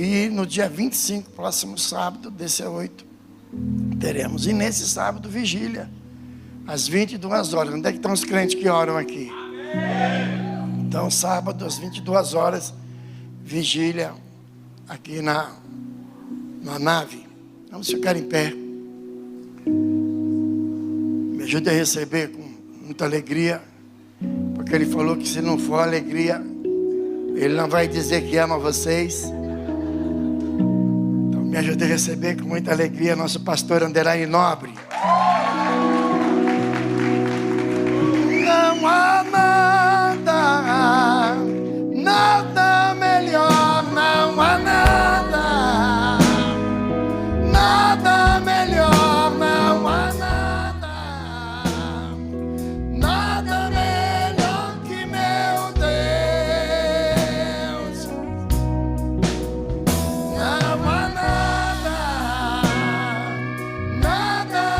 E no dia 25, próximo sábado, desse 8, teremos. E nesse sábado, vigília, às 22 horas. Onde é que estão os crentes que oram aqui? Então, sábado, às 22 horas, vigília aqui na nave. Vamos ficar em pé. Me ajude a receber com muita alegria, porque ele falou que se não for alegria, ele não vai dizer que ama vocês. Então me ajude a receber com muita alegria nosso pastor Anderay Nobre. Não há nada melhor, não há nada melhor, não há nada melhor que meu Deus. Não há nada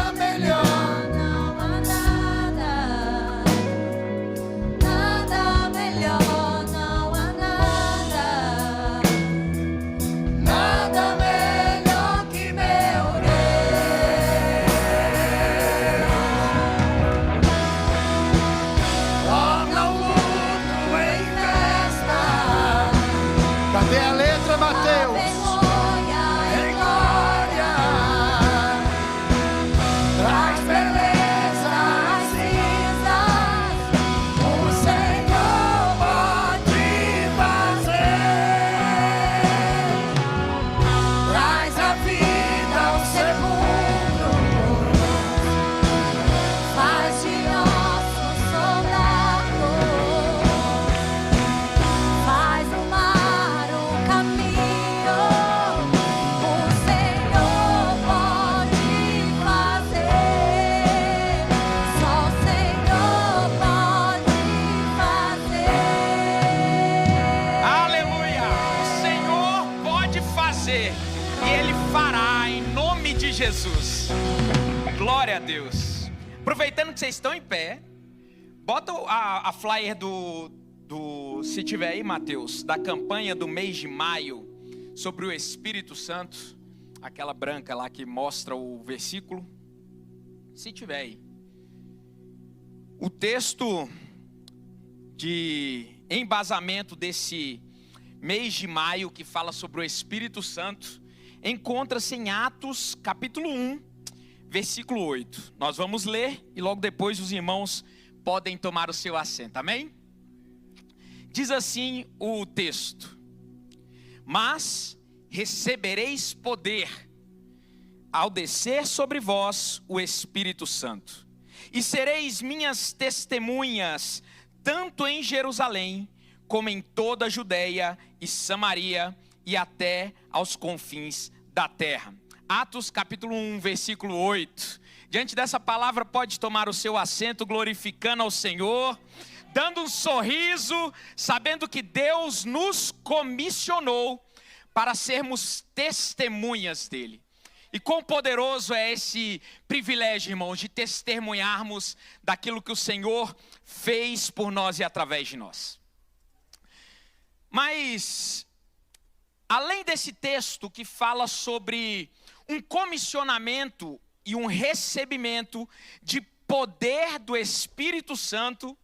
melhor, não há nada melhor, não há nada melhor que meu Deus. Torna o luto em festa. Cadê a letra, Mateus? Em glória, traz beleza às cinzas. O Senhor pode fazer. Traz a vida ao sepulcro, faz de ossos soldados, faz do mar um caminho. O Senhor pode fazer, só o Senhor pode fazer. Aleluia! O Senhor pode fazer e Ele fará em nome de Jesus. Glória a Deus. Aproveitando que vocês estão em pé, bota a flyer se tiver aí, Mateus, da campanha do mês de maio sobre o Espírito Santo, aquela branca lá que mostra o versículo, se tiver aí. O texto de embasamento desse mês de maio, que fala sobre o Espírito Santo, encontra-se em Atos capítulo 1, versículo 8. Nós vamos ler e logo depois os irmãos podem tomar o seu assento, amém? Diz assim o texto: mas recebereis poder ao descer sobre vós o Espírito Santo, e sereis minhas testemunhas, tanto em Jerusalém, como em toda a Judeia e Samaria, e até aos confins da terra. Atos capítulo 1, versículo 8. Diante dessa palavra pode tomar o seu assento, glorificando ao Senhor, dando um sorriso, sabendo que Deus nos comissionou para sermos testemunhas dele. E quão poderoso é esse privilégio, irmãos, de testemunharmos daquilo que o Senhor fez por nós e através de nós. Mas, além desse texto que fala sobre um comissionamento e um recebimento de poder do Espírito Santo,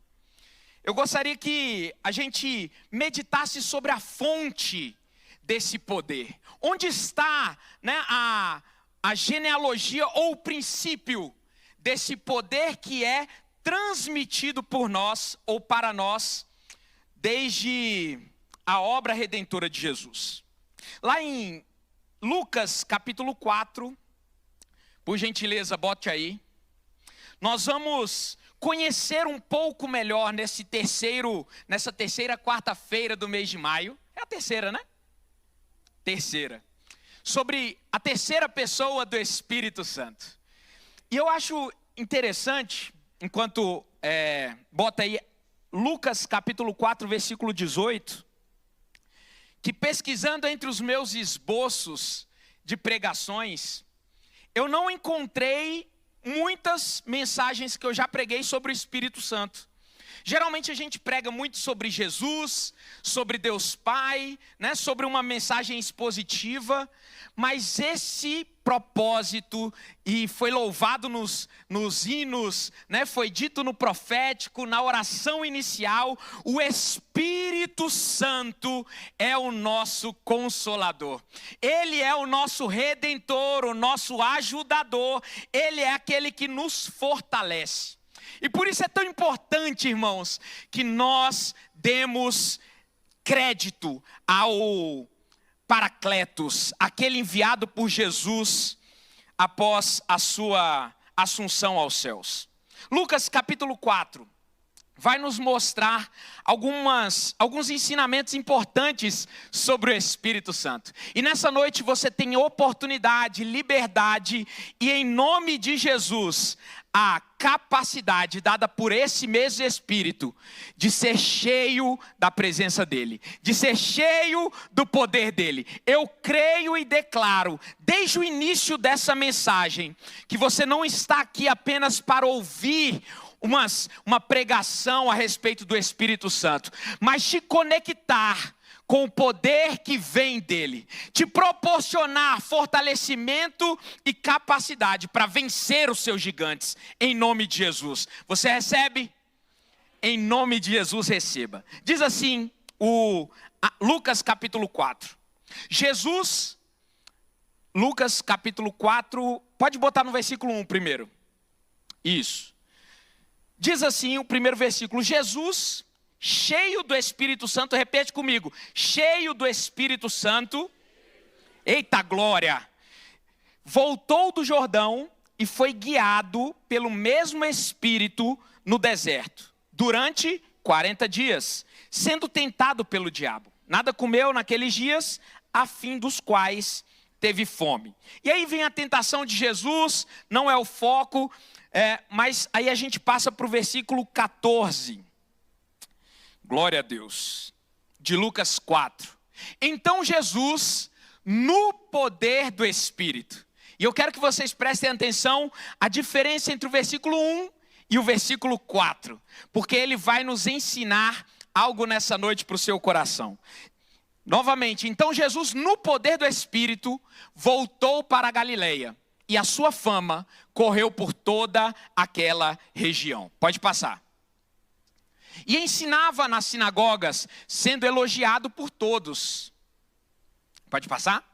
eu gostaria que a gente meditasse sobre a fonte desse poder. Onde está, né, a genealogia ou o princípio desse poder que é transmitido por nós ou para nós desde a obra redentora de Jesus. Lá em Lucas capítulo 4, por gentileza, bote aí. Nós vamos conhecer um pouco melhor nessa terceira quarta-feira do mês de maio. É a terceira, né? Terceira. Sobre a terceira pessoa do Espírito Santo. E eu acho interessante, enquanto bota aí Lucas capítulo 4, versículo 18, que pesquisando entre os meus esboços de pregações, eu não encontrei muitas mensagens que eu já preguei sobre o Espírito Santo. Geralmente a gente prega muito sobre Jesus, sobre Deus Pai, né? Sobre uma mensagem expositiva, mas esse propósito, e foi louvado nos hinos, né? Foi dito no profético, na oração inicial, o Espírito Santo é o nosso consolador. Ele é o nosso redentor, o nosso ajudador, ele é aquele que nos fortalece. E por isso é tão importante, irmãos, que nós demos crédito ao Paracletos, aquele enviado por Jesus após a sua assunção aos céus. Lucas capítulo 4 vai nos mostrar alguns ensinamentos importantes sobre o Espírito Santo. E nessa noite você tem oportunidade, liberdade e, em nome de Jesus, a capacidade dada por esse mesmo Espírito de ser cheio da presença dEle, de ser cheio do poder dEle. Eu creio e declaro, desde o início dessa mensagem, que você não está aqui apenas para ouvir uma pregação a respeito do Espírito Santo, mas te conectar com o poder que vem dele, te proporcionar fortalecimento e capacidade para vencer os seus gigantes, em nome de Jesus. Você recebe? Em nome de Jesus, receba. Diz assim Lucas capítulo 4. Lucas capítulo 4, pode botar no versículo 1 primeiro. Isso. Diz assim o primeiro versículo: Jesus, cheio do Espírito Santo, repete comigo, cheio do Espírito Santo, eita glória, voltou do Jordão e foi guiado pelo mesmo Espírito no deserto, durante 40 dias, sendo tentado pelo diabo. Nada comeu naqueles dias, a fim dos quais teve fome. E aí vem a tentação de Jesus, não é o foco, mas aí a gente passa para o versículo 14. Glória a Deus. De Lucas 4. Então Jesus, no poder do Espírito. E eu quero que vocês prestem atenção à diferença entre o versículo 1 e o versículo 4. Porque ele vai nos ensinar algo nessa noite para o seu coração. Novamente, então Jesus, no poder do Espírito, voltou para a Galileia. E a sua fama correu por toda aquela região. Pode passar. E ensinava nas sinagogas, sendo elogiado por todos. Pode passar?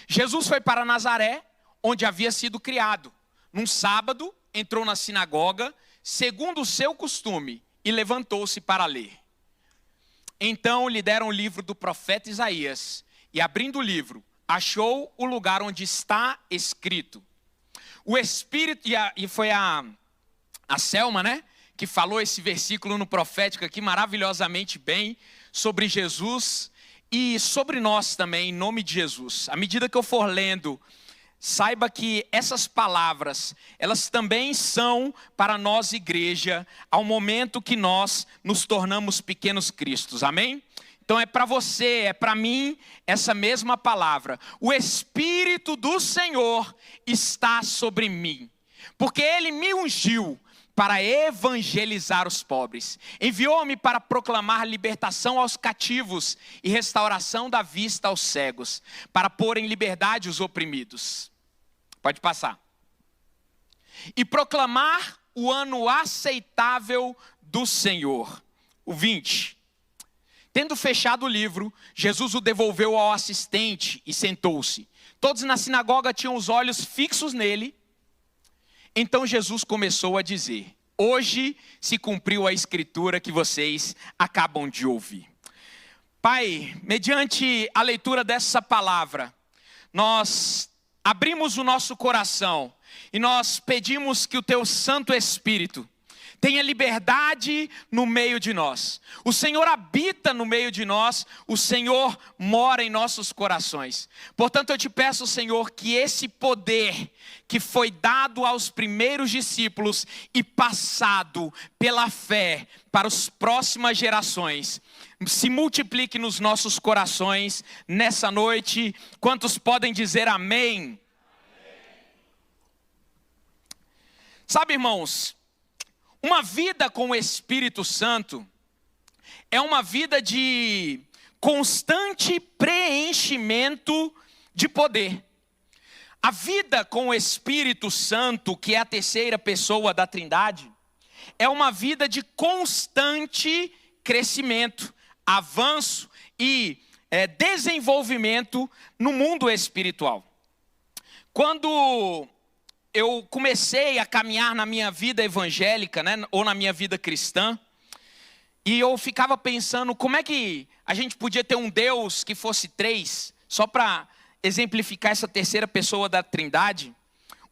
Jesus foi para Nazaré, onde havia sido criado. Num sábado, entrou na sinagoga, segundo o seu costume, e levantou-se para ler. Então lhe deram o livro do profeta Isaías, e abrindo o livro, achou o lugar onde está escrito: o Espírito, e foi a Selma, né, que falou esse versículo no profético aqui maravilhosamente bem, sobre Jesus e sobre nós também, em nome de Jesus. À medida que eu for lendo, saiba que essas palavras, elas também são para nós, igreja, ao momento que nós nos tornamos pequenos cristos, amém? Então é para você, é para mim, essa mesma palavra. O Espírito do Senhor está sobre mim, porque Ele me ungiu para evangelizar os pobres. Enviou-me para proclamar libertação aos cativos e restauração da vista aos cegos, para pôr em liberdade os oprimidos. Pode passar. E proclamar o ano aceitável do Senhor. O 20. Tendo fechado o livro, Jesus o devolveu ao assistente e sentou-se. Todos na sinagoga tinham os olhos fixos nele. Então Jesus começou a dizer: hoje se cumpriu a escritura que vocês acabam de ouvir. Pai, mediante a leitura dessa palavra, nós abrimos o nosso coração e nós pedimos que o Teu Santo Espírito tenha liberdade no meio de nós. O Senhor habita no meio de nós, o Senhor mora em nossos corações. Portanto, eu te peço, Senhor, que esse poder que foi dado aos primeiros discípulos e passado pela fé para as próximas gerações, se multiplique nos nossos corações nessa noite. Quantos podem dizer amém? Sabe, irmãos, Uma vida com o Espírito Santo é uma vida de constante preenchimento de poder. A vida com o Espírito Santo, que é a terceira pessoa da Trindade, é uma vida de constante crescimento, avanço e desenvolvimento no mundo espiritual. Quando eu comecei a caminhar na minha vida evangélica, né, ou na minha vida cristã, e eu ficava pensando como é que a gente podia ter um Deus que fosse três, só para exemplificar essa terceira pessoa da Trindade.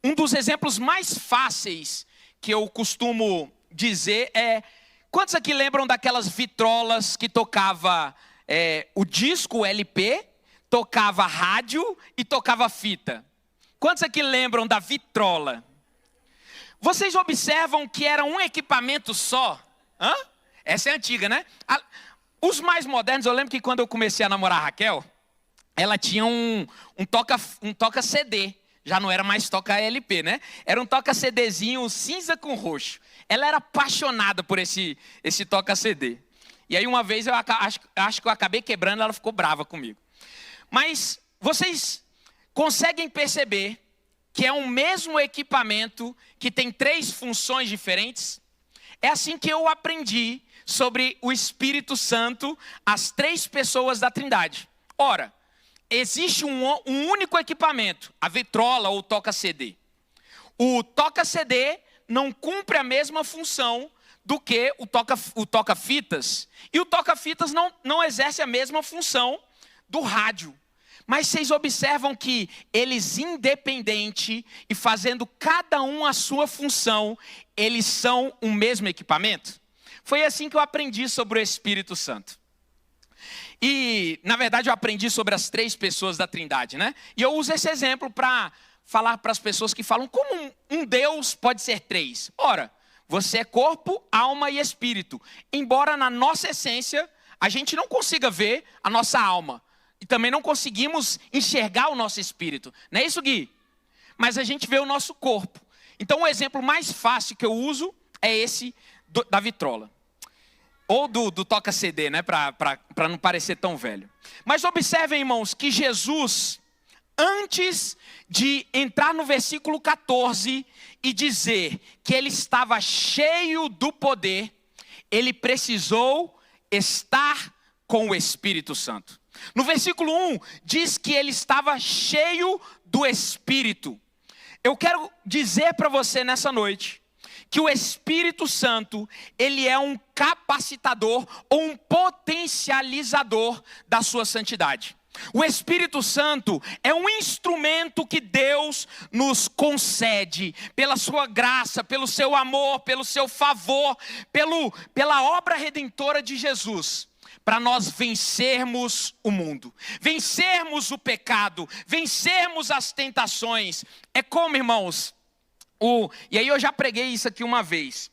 Um dos exemplos mais fáceis que eu costumo dizer é: quantos aqui lembram daquelas vitrolas que tocava o disco, o LP, tocava rádio e tocava fita? Quantos aqui lembram da vitrola? Vocês observam que era um equipamento só? Hã? Essa é antiga, né? Os mais modernos, eu lembro que quando eu comecei a namorar a Raquel, ela tinha um toca CD. Já não era mais toca LP, né? Era um toca CDzinho cinza com roxo. Ela era apaixonada por esse toca CD. E aí uma vez eu acho que eu acabei quebrando, ela ficou brava comigo. Mas vocês conseguem perceber que é o mesmo equipamento que tem três funções diferentes? É assim que eu aprendi sobre o Espírito Santo, as três pessoas da Trindade. Ora, existe um único equipamento, a vitrola ou toca-CD. O toca-CD não cumpre a mesma função do que o toca-fitas. E o toca-fitas não exerce a mesma função do rádio. Mas vocês observam que eles, independente e fazendo cada um a sua função, eles são o mesmo equipamento? Foi assim que eu aprendi sobre o Espírito Santo. E, na verdade, eu aprendi sobre as três pessoas da Trindade, né? E eu uso esse exemplo para falar para as pessoas que falam como um Deus pode ser três. Ora, você é corpo, alma e espírito. Embora na nossa essência a gente não consiga ver a nossa alma. E também não conseguimos enxergar o nosso espírito. Não é isso, Gui? Mas a gente vê o nosso corpo. Então o exemplo mais fácil que eu uso é esse da vitrola. Ou do toca-CD, né? Para não parecer tão velho. Mas observem, irmãos, que Jesus, antes de entrar no versículo 14 e dizer que ele estava cheio do poder, ele precisou estar com o Espírito Santo. No versículo 1, diz que ele estava cheio do Espírito. Eu quero dizer para você nessa noite que o Espírito Santo, ele é um capacitador ou um potencializador da sua santidade. O Espírito Santo é um instrumento que Deus nos concede pela sua graça, pelo seu amor, pelo seu favor, pela obra redentora de Jesus, para nós vencermos o mundo, vencermos o pecado, vencermos as tentações. É como, irmãos, e aí eu já preguei isso aqui uma vez.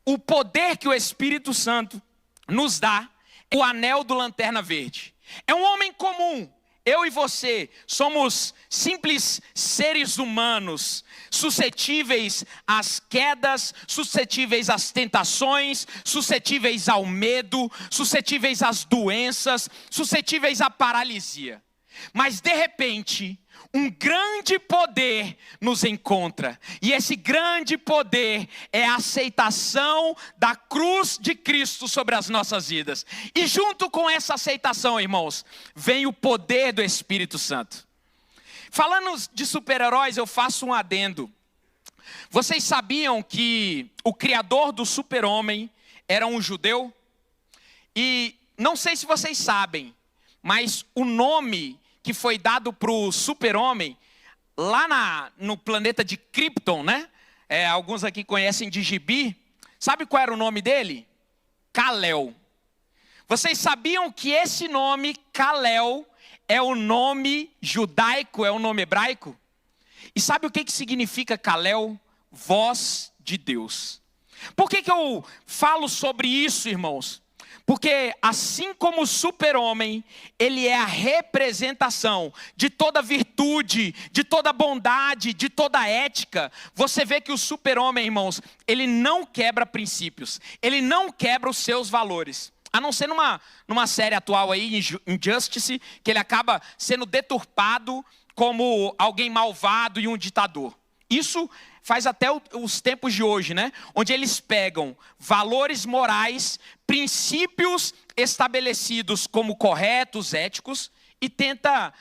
O poder que o Espírito Santo nos dá é o anel do Lanterna Verde. É um homem comum. Eu e você somos simples seres humanos, suscetíveis às quedas, suscetíveis às tentações, suscetíveis ao medo, suscetíveis às doenças, suscetíveis à paralisia. Mas de repente, um grande poder nos encontra. E esse grande poder é a aceitação da cruz de Cristo sobre as nossas vidas. E junto com essa aceitação, irmãos, vem o poder do Espírito Santo. Falando de super-heróis, eu faço um adendo. Vocês sabiam que o criador do super-homem era um judeu? E não sei se vocês sabem, mas o nome que foi dado para o super-homem, lá no planeta de Krypton, né? Alguns aqui conhecem de gibi. Sabe qual era o nome dele? Kal-El. Vocês sabiam que esse nome, Kal-El, é o nome judaico, é o nome hebraico? E sabe o que significa Kal-El? Voz de Deus. Por que eu falo sobre isso, irmãos? Porque assim como o super-homem, ele é a representação de toda virtude, de toda bondade, de toda ética. Você vê que o super-homem, irmãos, ele não quebra princípios, ele não quebra os seus valores. A não ser numa série atual aí, Injustice, que ele acaba sendo deturpado como alguém malvado e um ditador. Isso faz até os tempos de hoje, né? Onde eles pegam valores morais, princípios estabelecidos como corretos, éticos, e tenta,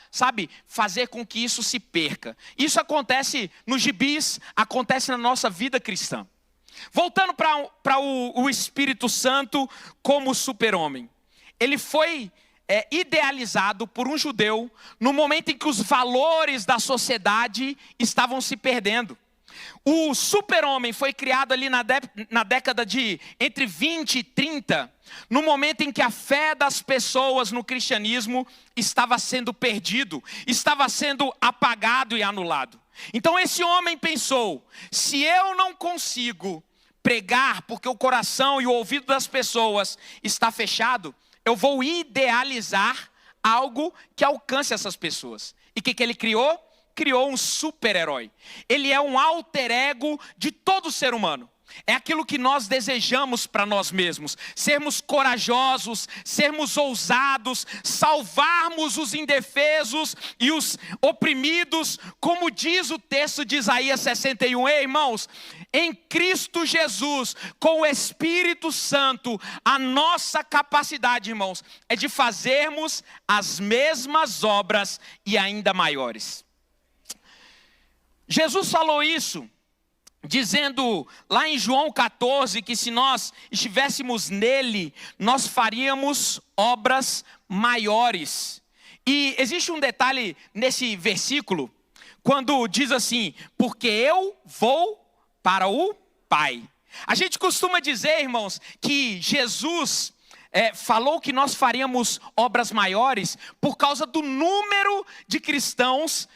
fazer com que isso se perca. Isso acontece nos gibis, acontece na nossa vida cristã. Voltando para o Espírito Santo como super-homem. Ele foi idealizado por um judeu no momento em que os valores da sociedade estavam se perdendo. O super-homem foi criado ali na década de entre 20 e 30, no momento em que a fé das pessoas no cristianismo estava sendo perdido, estava sendo apagado e anulado. Então esse homem pensou, se eu não consigo pregar porque o coração e o ouvido das pessoas está fechado, eu vou idealizar algo que alcance essas pessoas. E o que ele criou? Criou um super-herói. Ele é um alter ego de todo ser humano. É aquilo que nós desejamos para nós mesmos. Sermos corajosos, sermos ousados, salvarmos os indefesos e os oprimidos, como diz o texto de Isaías 61. Ei, irmãos, em Cristo Jesus, com o Espírito Santo, a nossa capacidade, irmãos, é de fazermos as mesmas obras e ainda maiores. Jesus falou isso, dizendo lá em João 14, que se nós estivéssemos nele, nós faríamos obras maiores. E existe um detalhe nesse versículo, quando diz assim, porque eu vou para o Pai. A gente costuma dizer, irmãos, que Jesus falou que nós faríamos obras maiores por causa do número de cristãos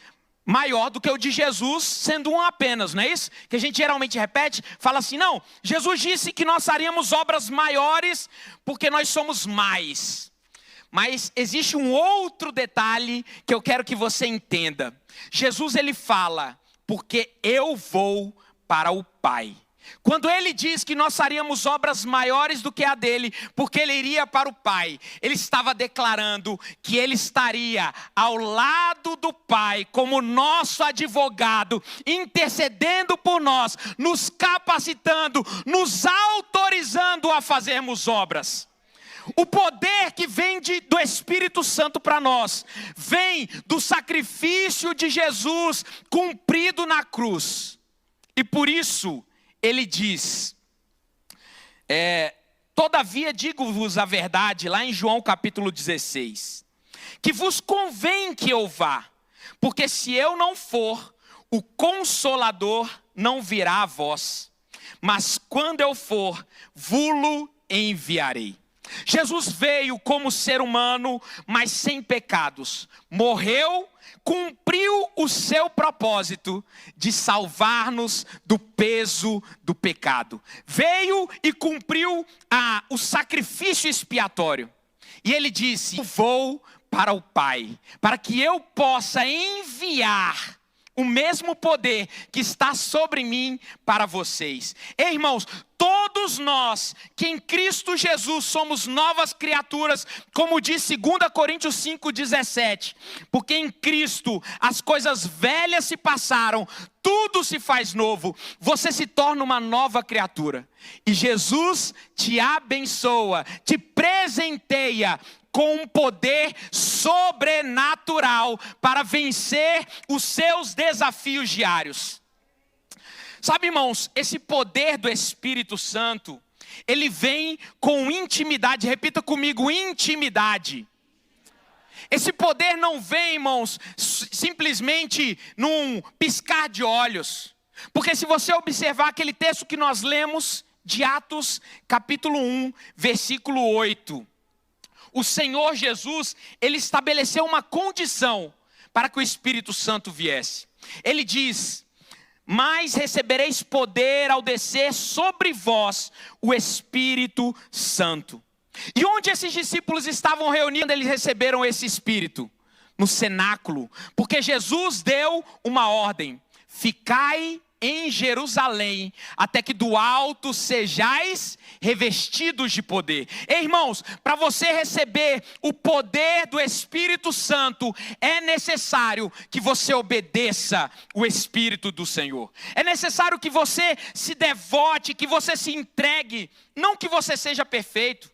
maior do que o de Jesus, sendo um apenas, não é isso? Que a gente geralmente repete, fala assim, não, Jesus disse que nós faríamos obras maiores porque nós somos mais. Mas existe um outro detalhe que eu quero que você entenda. Jesus ele fala, porque eu vou para o Pai. Quando ele diz que nós faríamos obras maiores do que a dele, porque ele iria para o Pai, ele estava declarando que ele estaria ao lado do Pai, como nosso advogado, intercedendo por nós, nos capacitando, nos autorizando a fazermos obras. O poder que vem do Espírito Santo para nós, vem do sacrifício de Jesus cumprido na cruz. E por isso, ele diz, todavia digo-vos a verdade, lá em João capítulo 16, que vos convém que eu vá, porque se eu não for, o Consolador não virá a vós, mas quando eu for, vulo enviarei. Jesus veio como ser humano, mas sem pecados, morreu, cumpriu o seu propósito de salvar-nos do peso do pecado. Veio e cumpriu o sacrifício expiatório. E ele disse, vou para o Pai, para que eu possa enviar o mesmo poder que está sobre mim para vocês. Ei, irmãos, todos nós que em Cristo Jesus somos novas criaturas, como diz 2 Coríntios 5,17, porque em Cristo as coisas velhas se passaram, tudo se faz novo, você se torna uma nova criatura. E Jesus te abençoa, te presenteia com um poder sobrenatural para vencer os seus desafios diários. Sabe, irmãos, esse poder do Espírito Santo, ele vem com intimidade. Repita comigo, intimidade. Esse poder não vem, irmãos, simplesmente num piscar de olhos. Porque se você observar aquele texto que nós lemos, de Atos, capítulo 1, versículo 8. O Senhor Jesus, ele estabeleceu uma condição para que o Espírito Santo viesse. Ele diz, mas recebereis poder ao descer sobre vós o Espírito Santo. E onde esses discípulos estavam reunidos, eles receberam esse Espírito? No cenáculo. Porque Jesus deu uma ordem: ficai em Jerusalém, até que do alto sejais revestidos de poder. Ei, irmãos, para você receber o poder do Espírito Santo, é necessário que você obedeça o Espírito do Senhor. É necessário que você se devote, que você se entregue. Não que você seja perfeito,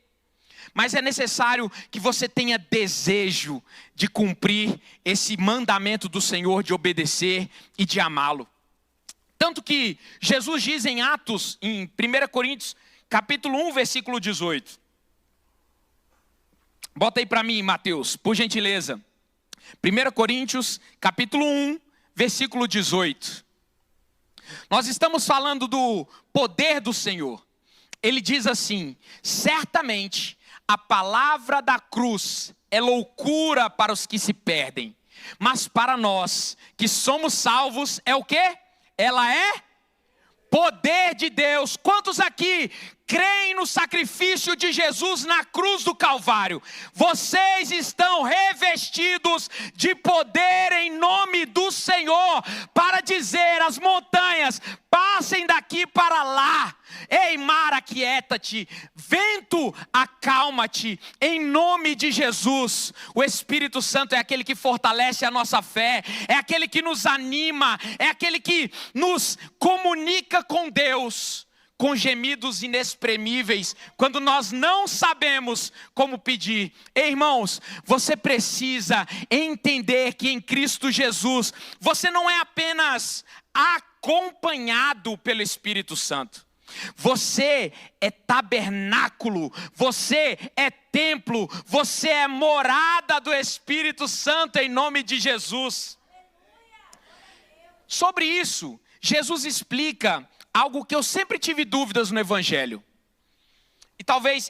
mas é necessário que você tenha desejo de cumprir esse mandamento do Senhor, de obedecer e de amá-lo. Tanto que Jesus diz em Atos, em 1 Coríntios, capítulo 1, versículo 18. Bota aí para mim, Mateus, por gentileza. 1 Coríntios, capítulo 1, versículo 18. Nós estamos falando do poder do Senhor. Ele diz assim: certamente a palavra da cruz é loucura para os que se perdem, mas para nós que somos salvos é o quê? Ela é poder de Deus. Quantos aqui creem no sacrifício de Jesus na cruz do Calvário? Vocês estão revestidos de poder em nome do Senhor, para dizer às montanhas: passem daqui para lá. Ei, mar, aquieta-te. Vento, acalma-te. Em nome de Jesus. O Espírito Santo é aquele que fortalece a nossa fé, é aquele que nos anima, é aquele que nos comunica com Deus, com gemidos inexprimíveis, quando nós não sabemos como pedir. Ei, irmãos, você precisa entender que em Cristo Jesus, você não é apenas acompanhado pelo Espírito Santo. Você é tabernáculo, você é templo, você é morada do Espírito Santo em nome de Jesus. Sobre isso, Jesus explica algo que eu sempre tive dúvidas no Evangelho. E talvez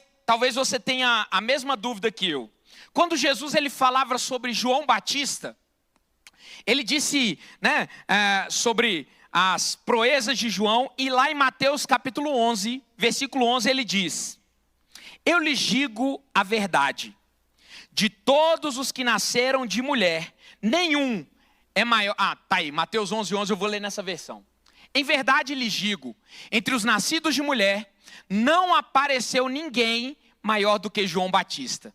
você tenha a mesma dúvida que eu. Quando Jesus ele falava sobre João Batista, ele disse, sobre as proezas de João, e lá em Mateus capítulo 11, versículo 11, ele diz: eu lhes digo a verdade, de todos os que nasceram de mulher, nenhum é maior. Tá aí, Mateus 11, 11, eu vou ler nessa versão. Em verdade lhes digo, entre os nascidos de mulher, não apareceu ninguém maior do que João Batista,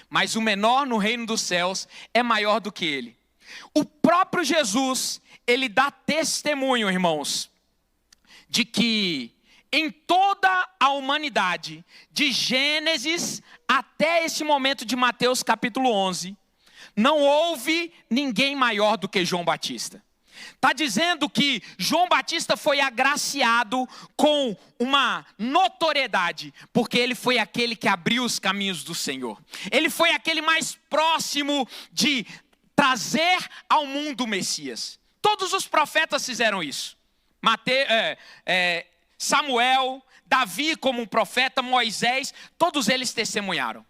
mas o menor no reino dos céus é maior do que ele. O próprio Jesus, ele dá testemunho, irmãos, de que em toda a humanidade, de Gênesis até esse momento de Mateus capítulo 11, não houve ninguém maior do que João Batista. Está dizendo que João Batista foi agraciado com uma notoriedade, porque ele foi aquele que abriu os caminhos do Senhor. Ele foi aquele mais próximo de trazer ao mundo o Messias. Todos os profetas fizeram isso. Samuel, Davi como um profeta, Moisés, todos eles testemunharam.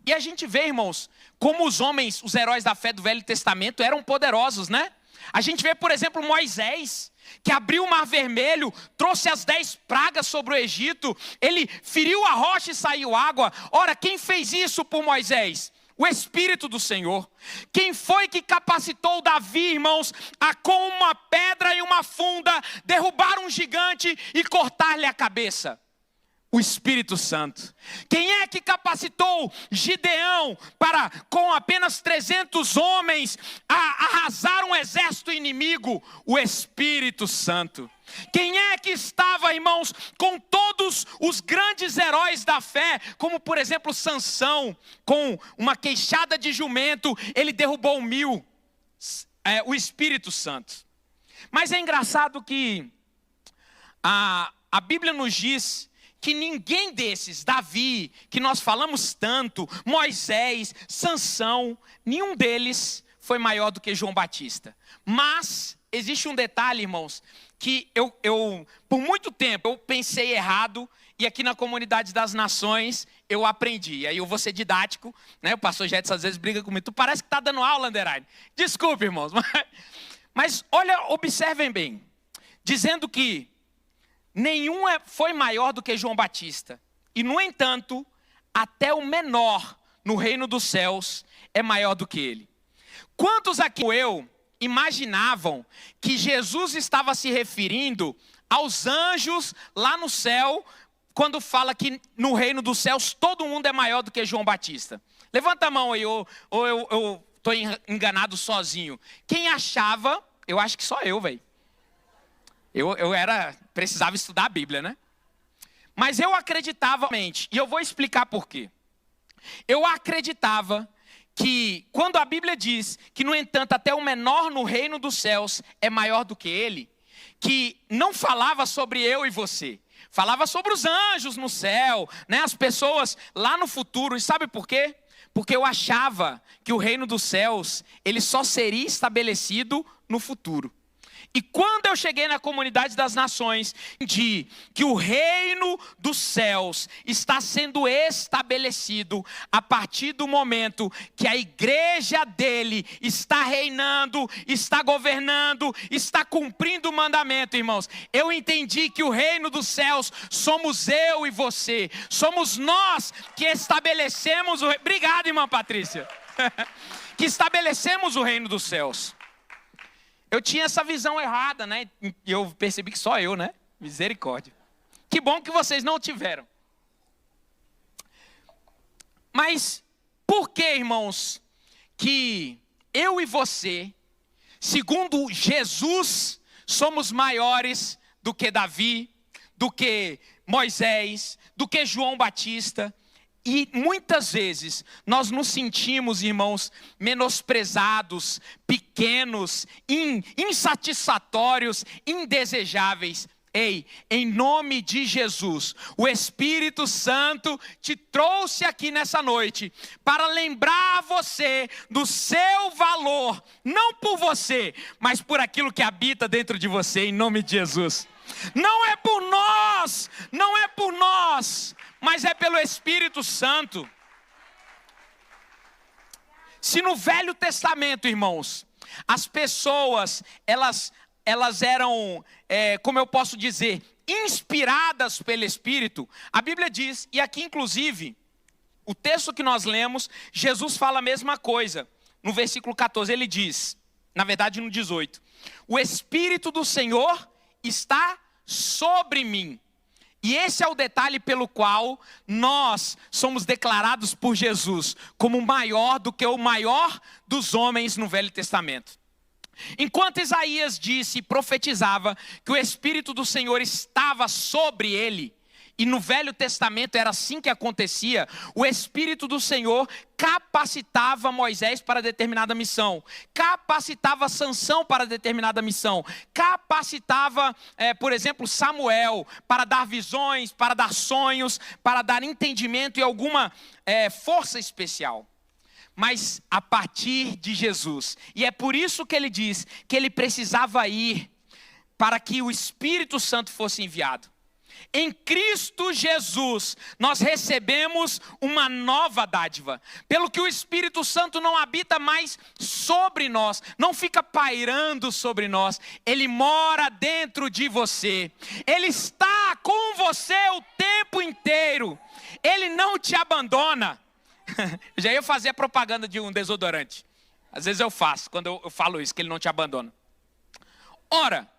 E a gente vê, irmãos, como os homens, os heróis da fé do Velho Testamento eram poderosos, né? A gente vê, por exemplo, Moisés, que abriu o Mar Vermelho, trouxe as 10 pragas sobre o Egito, ele feriu a rocha e saiu água. Ora, quem fez isso por Moisés? O Espírito do Senhor. Quem foi que capacitou Davi, irmãos, a com uma pedra e uma funda derrubar um gigante e cortar-lhe a cabeça? O Espírito Santo. Quem é que capacitou Gideão para, com apenas 300 homens, arrasar um exército inimigo? O Espírito Santo. Quem é que estava, irmãos, com todos os grandes heróis da fé, como por exemplo Sansão, com uma queixada de jumento, ele derrubou 1000, o Espírito Santo. Mas é engraçado que a Bíblia nos diz que ninguém desses, Davi, que nós falamos tanto, Moisés, Sansão, nenhum deles foi maior do que João Batista. Mas existe um detalhe, irmãos, que eu por muito tempo eu pensei errado, e aqui na Comunidade das Nações eu aprendi. Aí eu vou ser didático, né? O pastor Jetson às vezes briga comigo: tu parece que está dando aula, Anderine. Desculpe, irmãos, mas olha, observem bem, dizendo que nenhum foi maior do que João Batista. E, no entanto, até o menor no reino dos céus é maior do que ele. Quantos aqui como eu imaginavam que Jesus estava se referindo aos anjos lá no céu, quando fala que no reino dos céus todo mundo é maior do que João Batista? Levanta a mão aí, ou eu estou enganado sozinho. Quem achava, eu acho que só eu, velho. Eu precisava estudar a Bíblia, né? Mas eu acreditava, e eu vou explicar por quê. Eu acreditava que quando a Bíblia diz que, no entanto, até o menor no reino dos céus é maior do que ele, que não falava sobre eu e você, falava sobre os anjos no céu, né? As pessoas lá no futuro. E sabe por quê? Porque eu achava que o reino dos céus, ele só seria estabelecido no futuro. E quando eu cheguei na comunidade das nações, entendi que o reino dos céus está sendo estabelecido a partir do momento que a igreja dele está reinando, está governando, está cumprindo o mandamento, irmãos. Eu entendi que o reino dos céus somos eu e você, somos nós que estabelecemos o... Obrigado, irmã Patrícia. Que estabelecemos o reino dos céus. Eu tinha essa visão errada, né? E eu percebi que só eu, né? Misericórdia. Que bom que vocês não tiveram. Mas por que, irmãos, que eu e você, segundo Jesus, somos maiores do que Davi, do que Moisés, do que João Batista? E muitas vezes nós nos sentimos, irmãos, menosprezados, pequenos, insatisfatórios, indesejáveis. Ei, em nome de Jesus, o Espírito Santo te trouxe aqui nessa noite para lembrar você do seu valor, não por você, mas por aquilo que habita dentro de você, em nome de Jesus. Não é por nós, não é por nós, mas é pelo Espírito Santo. Se no Velho Testamento, irmãos, as pessoas, elas eram, como eu posso dizer, inspiradas pelo Espírito, a Bíblia diz, e aqui inclusive, o texto que nós lemos, Jesus fala a mesma coisa. No versículo 14 ele diz, na verdade no 18, o Espírito do Senhor está sobre mim. E esse é o detalhe pelo qual nós somos declarados por Jesus como maior do que o maior dos homens no Velho Testamento. Enquanto Isaías disse e profetizava que o Espírito do Senhor estava sobre ele, e no Velho Testamento era assim que acontecia, o Espírito do Senhor capacitava Moisés para determinada missão, capacitava Sansão para determinada missão, capacitava, por exemplo, Samuel para dar visões, para dar sonhos, para dar entendimento e alguma força especial. Mas a partir de Jesus, e é por isso que ele diz que ele precisava ir para que o Espírito Santo fosse enviado. Em Cristo Jesus, nós recebemos uma nova dádiva, pelo que o Espírito Santo não habita mais sobre nós, não fica pairando sobre nós, ele mora dentro de você, ele está com você o tempo inteiro, ele não te abandona. Eu já ia fazer a propaganda de um desodorante, às vezes eu faço, quando eu falo isso, que ele não te abandona. Ora,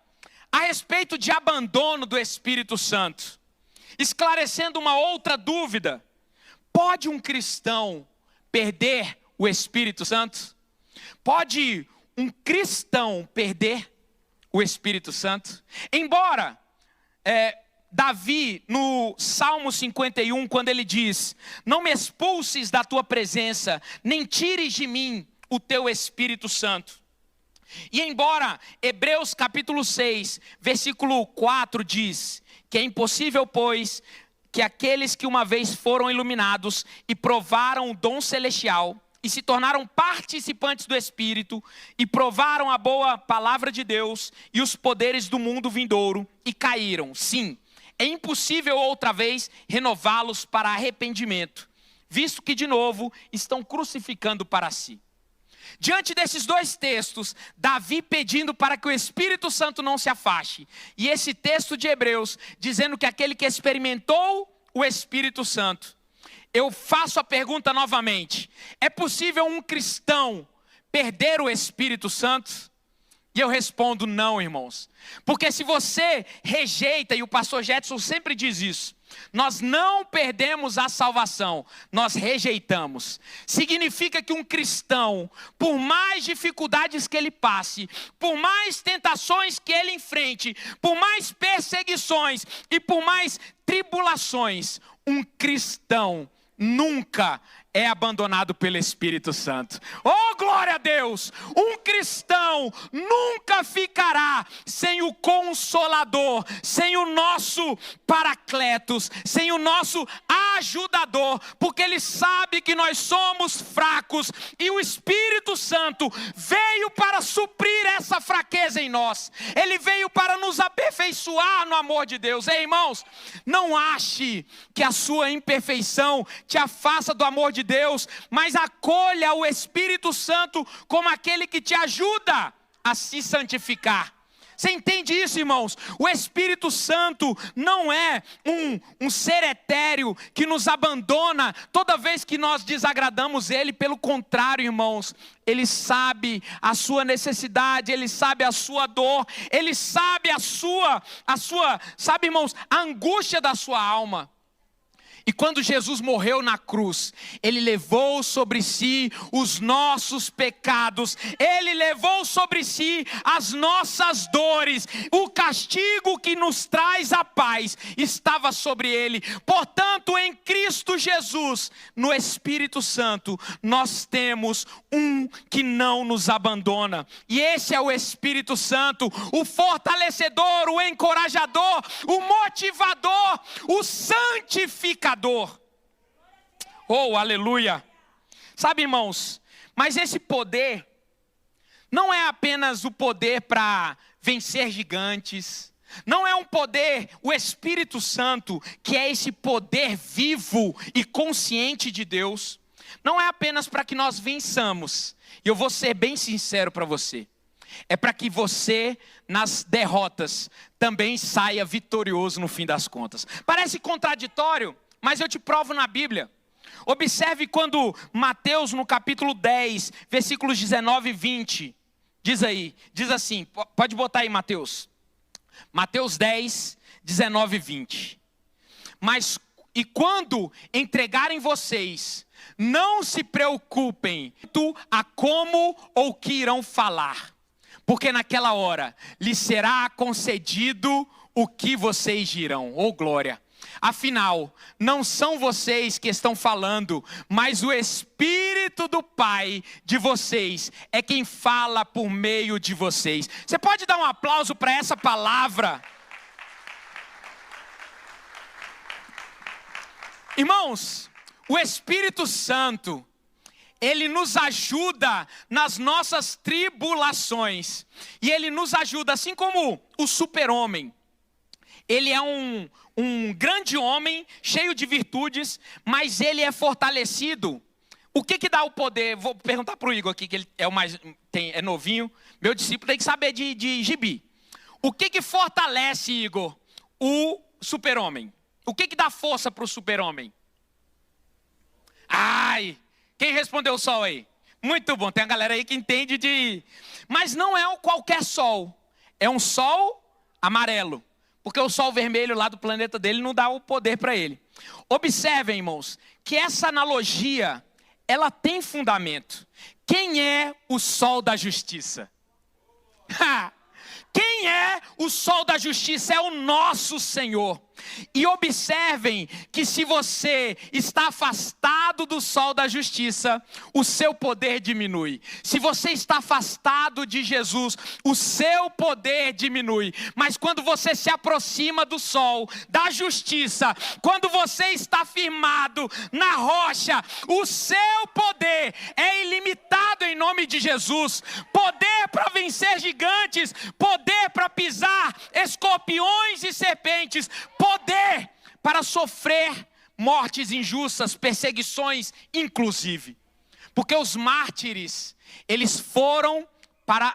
a respeito de abandono do Espírito Santo, esclarecendo uma outra dúvida, pode um cristão perder o Espírito Santo? Pode um cristão perder o Espírito Santo? Embora Davi, no Salmo 51, quando ele diz, não me expulses da tua presença, nem tires de mim o teu Espírito Santo. E embora Hebreus capítulo 6, versículo 4 diz que é impossível, pois, que aqueles que uma vez foram iluminados e provaram o dom celestial e se tornaram participantes do Espírito e provaram a boa palavra de Deus e os poderes do mundo vindouro e caíram. Sim, é impossível outra vez renová-los para arrependimento, visto que de novo estão crucificando para si. Diante desses dois textos, Davi pedindo para que o Espírito Santo não se afaste, e esse texto de Hebreus dizendo que aquele que experimentou o Espírito Santo, eu faço a pergunta novamente: é possível um cristão perder o Espírito Santo? E eu respondo não, irmãos. Porque se você rejeita, e o pastor Jetson sempre diz isso, nós não perdemos a salvação, nós rejeitamos. Significa que um cristão, por mais dificuldades que ele passe, por mais tentações que ele enfrente, por mais perseguições e por mais tribulações, um cristão nunca é abandonado pelo Espírito Santo. Oh, glória a Deus! Um cristão nunca ficará sem o Consolador, sem o nosso Paracletos, sem o nosso ajudador, porque ele sabe que nós somos fracos e o Espírito Santo veio para suprir essa fraqueza em nós. Ele veio para nos aperfeiçoar no amor de Deus. Ei, irmãos, não ache que a sua imperfeição te afasta do amor de Deus, mas acolha o Espírito Santo como aquele que te ajuda a se santificar. Você entende isso, irmãos? O Espírito Santo não é um ser etéreo que nos abandona toda vez que nós desagradamos Ele. Pelo contrário, irmãos, Ele sabe a sua necessidade, Ele sabe a sua dor, Ele sabe sabe, irmãos, a angústia da sua alma. E quando Jesus morreu na cruz, Ele levou sobre si os nossos pecados, Ele levou sobre si as nossas dores, o castigo que nos traz a paz estava sobre Ele. Portanto, em Cristo Jesus, no Espírito Santo, nós temos um que não nos abandona. E esse é o Espírito Santo, o fortalecedor, o encorajador, o motivador, o santificador. Oh, aleluia! Sabe, irmãos, mas esse poder não é apenas o poder para vencer gigantes, não é um poder, o Espírito Santo, que é esse poder vivo e consciente de Deus, não é apenas para que nós vençamos. E eu vou ser bem sincero para você, é para que você, nas derrotas, também saia vitorioso no fim das contas. Parece contraditório, mas eu te provo na Bíblia. Observe quando Mateus, no capítulo 10, versículos 19 e 20, diz assim, pode botar aí, Mateus. Mateus 10, 19 e 20. E quando entregarem vocês, não se preocupem a como ou que irão falar, porque naquela hora lhes será concedido o que vocês dirão. Oh, glória! Afinal, não são vocês que estão falando, mas o Espírito do Pai de vocês é quem fala por meio de vocês. Você pode dar um aplauso para essa palavra? Irmãos, o Espírito Santo, Ele nos ajuda nas nossas tribulações. E Ele nos ajuda, assim como o super-homem. Ele é um grande homem, cheio de virtudes, mas ele é fortalecido. O que dá o poder? Vou perguntar para o Igor aqui, que ele é novinho. Meu discípulo tem que saber de gibi. O que fortalece, Igor, o super-homem? O que dá força para o super-homem? Ai, quem respondeu o sol aí? Muito bom, tem a galera aí que entende Mas não é qualquer sol, é um sol amarelo. Porque o sol vermelho lá do planeta dele não dá o poder para ele. Observem, irmãos, que essa analogia, ela tem fundamento. Quem é o sol da justiça? Quem é o sol da justiça? É o nosso Senhor. E observem que se você está afastado do sol da justiça, o seu poder diminui. Se você está afastado de Jesus, o seu poder diminui. Mas quando você se aproxima do sol da justiça, quando você está firmado na rocha, o seu poder é ilimitado em nome de Jesus. Poder para vencer gigantes, poder para pisar escorpiões e serpentes, poder para sofrer mortes injustas, perseguições inclusive. Porque os mártires, eles foram para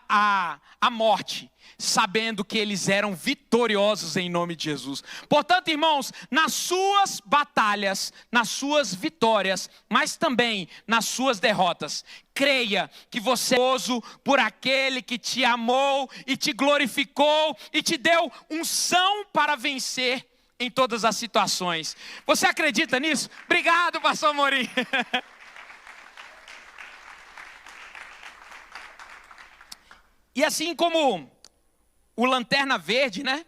a morte, sabendo que eles eram vitoriosos em nome de Jesus. Portanto, irmãos, nas suas batalhas, nas suas vitórias, mas também nas suas derrotas, creia que você é glorioso por aquele que te amou e te glorificou e te deu unção para vencer em todas as situações. Você acredita nisso? Obrigado, pastor Amorim. E assim como o lanterna verde, né?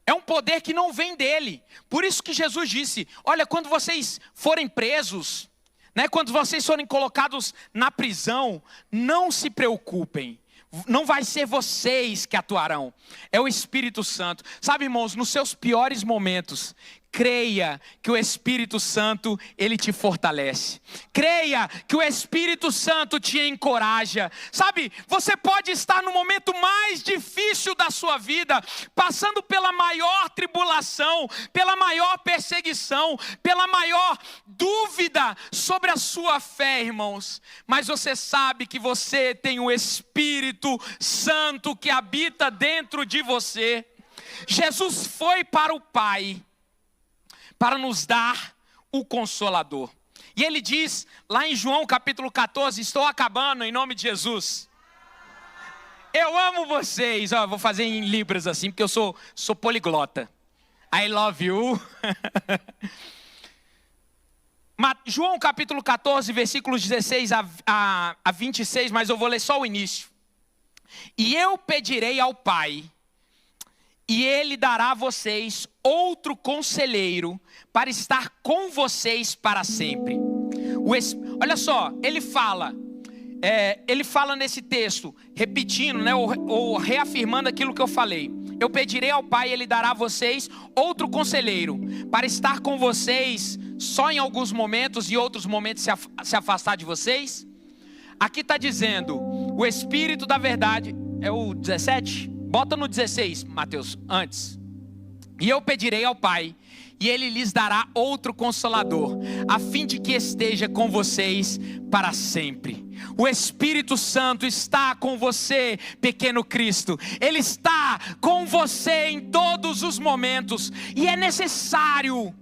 É um poder que não vem dele. Por isso que Jesus disse, olha, quando vocês forem presos, né? Quando vocês forem colocados na prisão, não se preocupem. Não vai ser vocês que atuarão, é o Espírito Santo. Sabe, irmãos, nos seus piores momentos, creia que o Espírito Santo, ele te fortalece. Creia que o Espírito Santo te encoraja. Sabe, você pode estar no momento mais difícil da sua vida, passando pela maior tribulação, pela maior perseguição, pela maior dúvida sobre a sua fé, irmãos. Mas você sabe que você tem o Espírito Santo que habita dentro de você. Jesus foi para o Pai para nos dar o Consolador. E ele diz, lá em João capítulo 14, estou acabando em nome de Jesus. Eu amo vocês. Ó, vou fazer em libras assim, porque eu sou poliglota. I love you. João capítulo 14, versículos 16 a 26, mas eu vou ler só o início. E eu pedirei ao Pai, e Ele dará a vocês outro conselheiro para estar com vocês para sempre. Olha só, ele fala nesse texto, repetindo, né, ou reafirmando aquilo que eu falei. Eu pedirei ao Pai, Ele dará a vocês outro conselheiro para estar com vocês só em alguns momentos e outros momentos se afastar de vocês. Aqui está dizendo, o Espírito da verdade, é o 17? Bota no 16, Mateus, antes. E eu pedirei ao Pai, e Ele lhes dará outro Consolador, a fim de que esteja com vocês para sempre. O Espírito Santo está com você, pequeno Cristo. Ele está com você em todos os momentos, e é necessário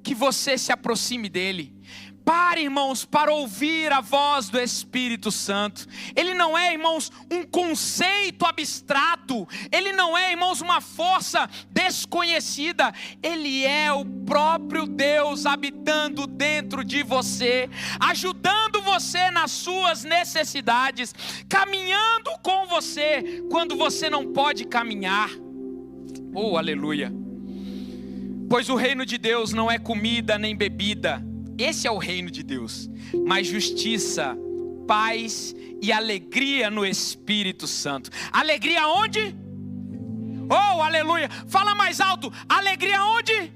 que você se aproxime dEle. Pare, irmãos, para ouvir a voz do Espírito Santo. Ele não é, irmãos, um conceito abstrato. Ele não é, irmãos, uma força desconhecida. Ele é o próprio Deus habitando dentro de você, ajudando você nas suas necessidades, caminhando com você quando você não pode caminhar. Oh, aleluia! Pois o reino de Deus não é comida nem bebida. Esse é o reino de Deus, mas justiça, paz e alegria no Espírito Santo. Alegria onde? Oh, aleluia! Fala mais alto, alegria onde?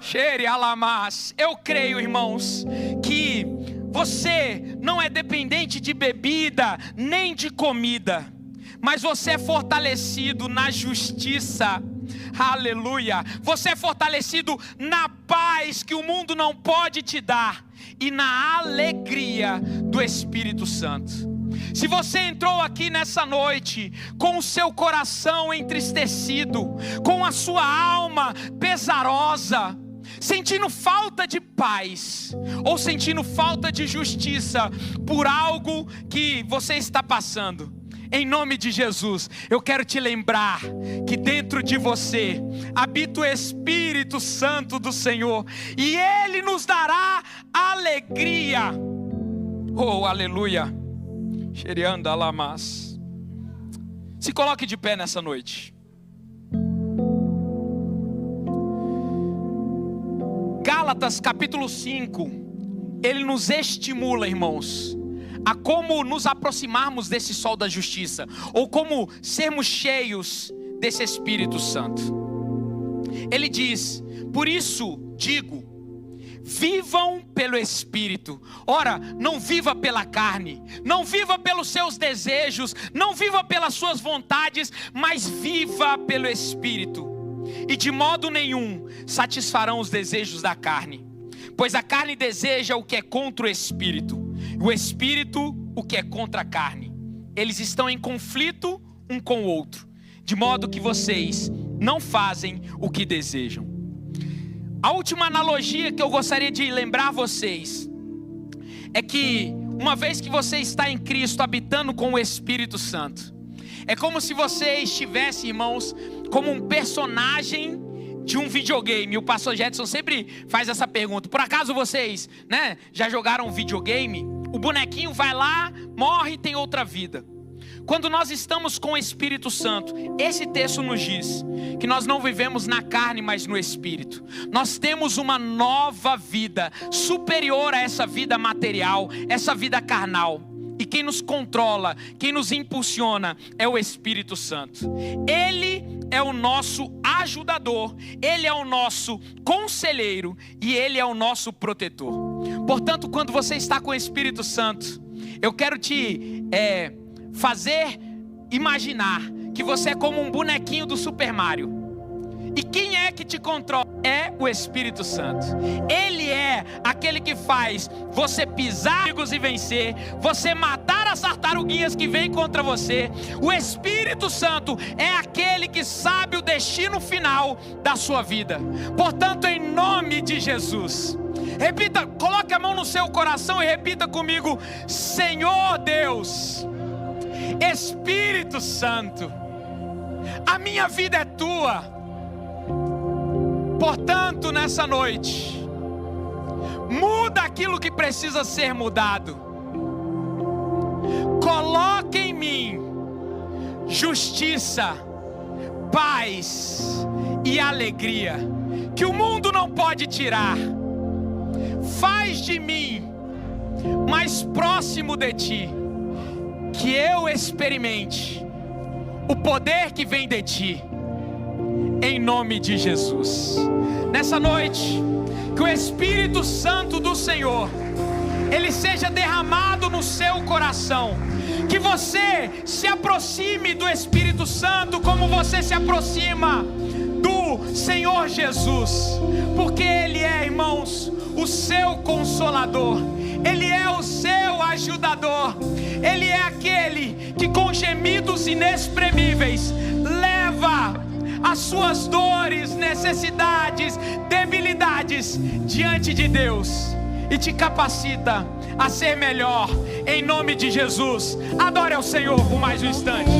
Xere alamas. Eu creio, irmãos, que você não é dependente de bebida, nem de comida, mas você é fortalecido na justiça. Aleluia, você é fortalecido na paz que o mundo não pode te dar e na alegria do Espírito Santo. Se você entrou aqui nessa noite com o seu coração entristecido, com a sua alma pesarosa, sentindo falta de paz ou sentindo falta de justiça por algo que você está passando, em nome de Jesus, eu quero te lembrar que dentro de você habita o Espírito Santo do Senhor, e Ele nos dará alegria. Oh, aleluia. Xerianda alamas. Se coloque de pé nessa noite. Gálatas capítulo 5, ele nos estimula, irmãos, a como nos aproximarmos desse sol da justiça, ou como sermos cheios desse Espírito Santo. Ele diz, por isso digo, vivam pelo Espírito. Ora, não viva pela carne, não viva pelos seus desejos, não viva pelas suas vontades, mas viva pelo Espírito. E de modo nenhum satisfarão os desejos da carne, pois a carne deseja o que é contra o Espírito, o Espírito o que é contra a carne. eles estão em conflito um com o outro, de modo que vocês não fazem o que desejam. A última analogia que eu gostaria de lembrar vocês é que uma vez que você está em Cristo, habitando com o Espírito Santo, é como se você estivesse, irmãos, como um personagem de um videogame. O pastor Jetson sempre faz essa pergunta: por acaso vocês, já jogaram videogame? O bonequinho vai lá, morre e tem outra vida. Quando nós estamos com o Espírito Santo, esse texto nos diz que nós não vivemos na carne, mas no Espírito. Nós temos uma nova vida, superior a essa vida material, essa vida carnal. E quem nos controla, quem nos impulsiona é o Espírito Santo. Ele é o nosso ajudador, Ele é o nosso conselheiro e Ele é o nosso protetor. Portanto, quando você está com o Espírito Santo, eu quero te fazer imaginar que você é como um bonequinho do Super Mario. E quem é que te controla? É o Espírito Santo. Ele é aquele que faz você pisar e vencer, você matar as tartaruguinhas que vêm contra você. O Espírito Santo é aquele que sabe o destino final da sua vida. Portanto, em nome de Jesus, repita, coloque a mão no seu coração e repita comigo: Senhor Deus, Espírito Santo, a minha vida é tua. Portanto, nessa noite, muda aquilo que precisa ser mudado. Coloque em mim justiça, paz e alegria, que o mundo não pode tirar. Faz de mim mais próximo de ti, que eu experimente o poder que vem de ti. Em nome de Jesus. Nessa noite, que o Espírito Santo do Senhor, ele seja derramado no seu coração. Que você se aproxime do Espírito Santo como você se aproxima do Senhor Jesus. Porque Ele é, irmãos, o seu consolador. Ele é o seu ajudador. Ele é aquele que com gemidos inexprimíveis leva as suas dores, necessidades, debilidades diante de Deus e te capacita a ser melhor. Em nome de Jesus, adore ao Senhor por mais um instante.